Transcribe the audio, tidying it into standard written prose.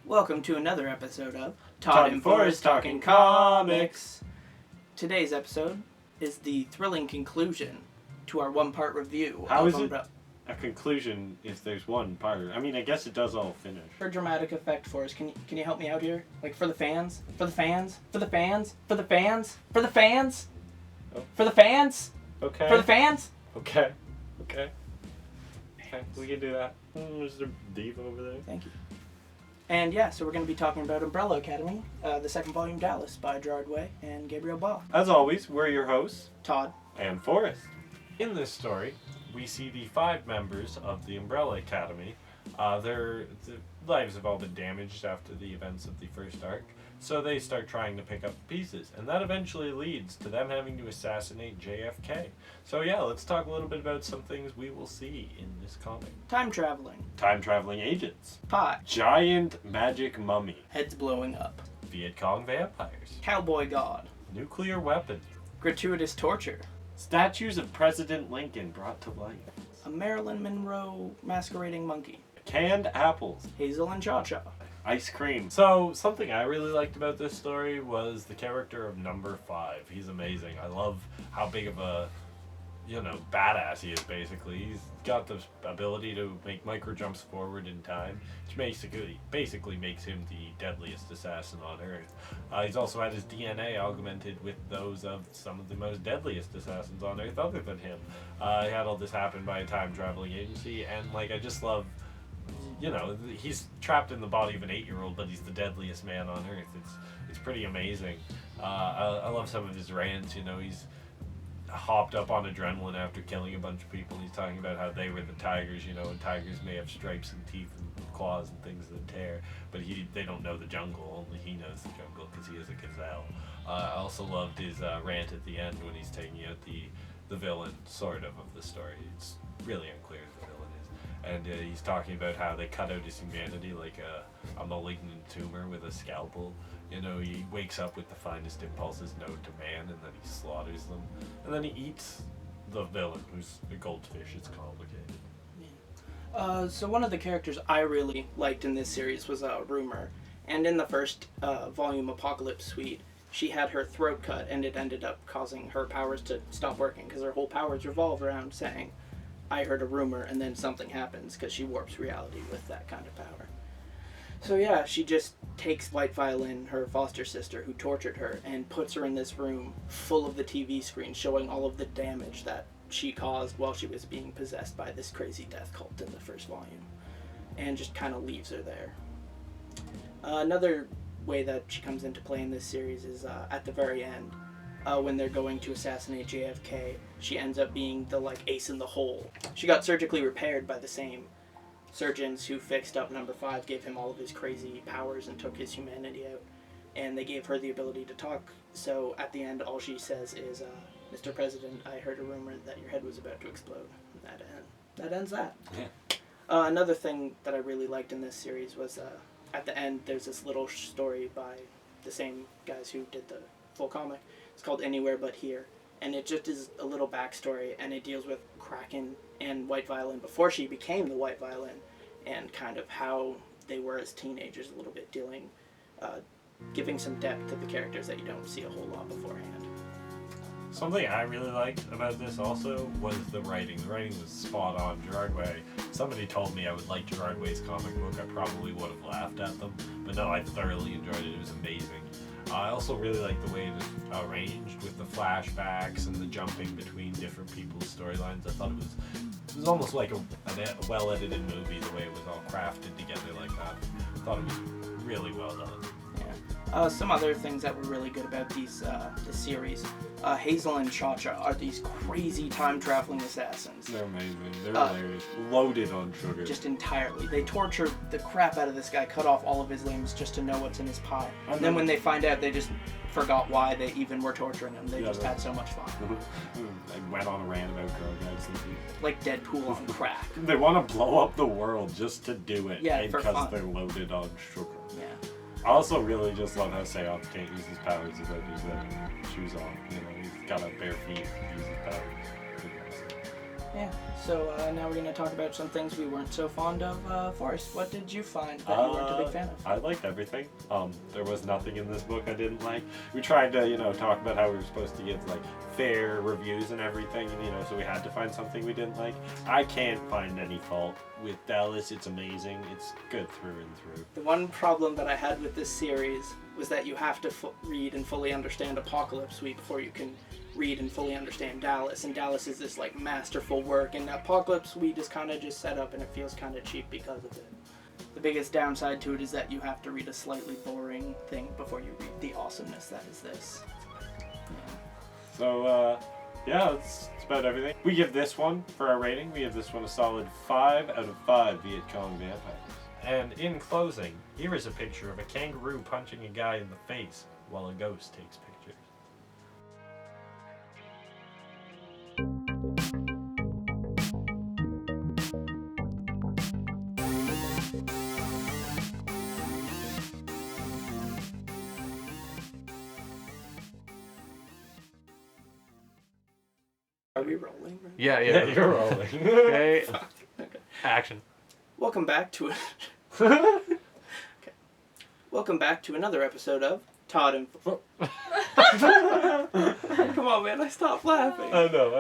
Welcome to another episode of Todd and Forrest Talking Comics. Today's episode is the thrilling conclusion to our one-part review. How is it a conclusion if there's one part? I mean, I guess it does all finish. For dramatic effect, Forrest, can you help me out here? Like, for the fans? For the fans? For the fans? For the fans? For the fans? Oh. For the fans? Okay. For the fans? Okay, we can do that. Mr. Diva over there. Thank you. And yeah, so we're going to be talking about Umbrella Academy, the second volume, Dallas, by Gerard Way and Gabriel Ba. As always, we're your hosts, Todd and Forrest. In this story, we see the 5 members of the Umbrella Academy. Their lives have all been damaged after the events of the first arc, so they start trying to pick up pieces, and that eventually leads to them having to assassinate JFK. So yeah, let's talk a little bit about some things we will see in this comic. Time traveling. Time traveling agents. Pie. Giant magic mummy. Heads blowing up. Viet Cong vampires. Cowboy god. Nuclear weapon. Gratuitous torture. Statues of President Lincoln brought to life. A Marilyn Monroe masquerading monkey. Canned apples. Hazel and Cha-Cha. Ice cream. So, something I really liked about this story was the character of number 5. He's amazing. I love how big of a, badass he is, basically. He's got the ability to make micro jumps forward in time, which basically makes him the deadliest assassin on Earth. He's also had his DNA augmented with those of some of the most deadliest assassins on Earth other than him. He had all this happen by a time-traveling agency, and, I just love... he's trapped in the body of an 8-year-old, but he's the deadliest man on Earth. It's pretty amazing. I love some of his rants. He's hopped up on adrenaline after killing a bunch of people. He's talking about how they were the tigers, and tigers may have stripes and teeth and claws and things that tear, but they don't know the jungle. Only he knows the jungle because he is a gazelle. I also loved his rant at the end when he's taking out the villain, sort of the story. It's really unclear who the villain is. And he's talking about how they cut out his humanity like a malignant tumor with a scalpel. He wakes up with the finest impulses known to man, and then he slaughters them. And then he eats the villain, who's a goldfish. It's complicated. So one of the characters I really liked in this series was Rumor. And in the first volume, Apocalypse Suite, she had her throat cut, and it ended up causing her powers to stop working, because her whole powers revolve around saying, I heard a rumor, and then something happens, because she warps reality with that kind of power. So yeah, she just takes White Violin, her foster sister, who tortured her, and puts her in this room full of the TV screen showing all of the damage that she caused while she was being possessed by this crazy death cult in the first volume, and just kind of leaves her there. Another way that she comes into play in this series is at the very end, when they're going to assassinate JFK. She ends up being the ace in the hole. She got surgically repaired by the same surgeons who fixed up number 5, gave him all of his crazy powers and took his humanity out, and they gave her the ability to talk. So at the end, all she says is, Mr. President, I heard a rumor that your head was about to explode. And that ends that. Yeah. Another thing that I really liked in this series was at the end there's this little story by the same guys who did the full comic. It's called Anywhere But Here, and it just is a little backstory, and it deals with Kraken and White Violin before she became the White Violin, and kind of how they were as teenagers a little bit, giving some depth to the characters that you don't see a whole lot beforehand. Something I really liked about this also was the writing. The writing was spot on. Gerard Way. Somebody told me I would like Gerard Way's comic book. I probably would have laughed at them, but no, I thoroughly enjoyed it. It was amazing. I also really liked the way it was arranged with the flashbacks and the jumping between different people's storylines. I thought it was almost like a well-edited movie, the way it was all crafted together like that. I thought it was really well done. Yeah. Some other things that were really good about this series, Hazel and Cha-Cha are these crazy time-traveling assassins. They're amazing. They're hilarious. Loaded on sugar. Just entirely. They torture the crap out of this guy, cut off all of his limbs just to know what's in his pie. And then when they find out, they just forgot why they even were torturing him. They just had so much fun. They went on a rant about drugs. Like Deadpool on crack. They want to blow up the world just to do it. Yeah, for fun. Because they're loaded on sugar. Yeah. I also really just love how Seops can't use his powers without his shoes on. He's got to bare feet to use his powers. Yeah, so now we're going to talk about some things we weren't so fond of. Forrest, what did you find that you weren't a big fan of? I liked everything. There was nothing in this book I didn't like. We tried to, talk about how we were supposed to give, fair reviews and everything, so we had to find something we didn't like. I can't find any fault with Dallas. It's amazing. It's good through and through. The one problem that I had with this series was that you have to read and fully understand Apocalypse Suite before you can read and fully understand Dallas, and Dallas is this masterful work, and Apocalypse Suite is kind of just set up and it feels kind of cheap because of it. The biggest downside to it is that you have to read a slightly boring thing before you read the awesomeness that is this. So that's about everything. We give this one, for our rating, we give this one a solid 5 out of 5 Viet Cong vampires. And in closing, here is a picture of a kangaroo punching a guy in the face while a ghost takes pictures. Are we rolling? Right? Yeah, You're rolling. Okay. Okay. Action. Welcome back to Okay. Welcome back to another episode of Todd and Come on, man! I stopped laughing. I know.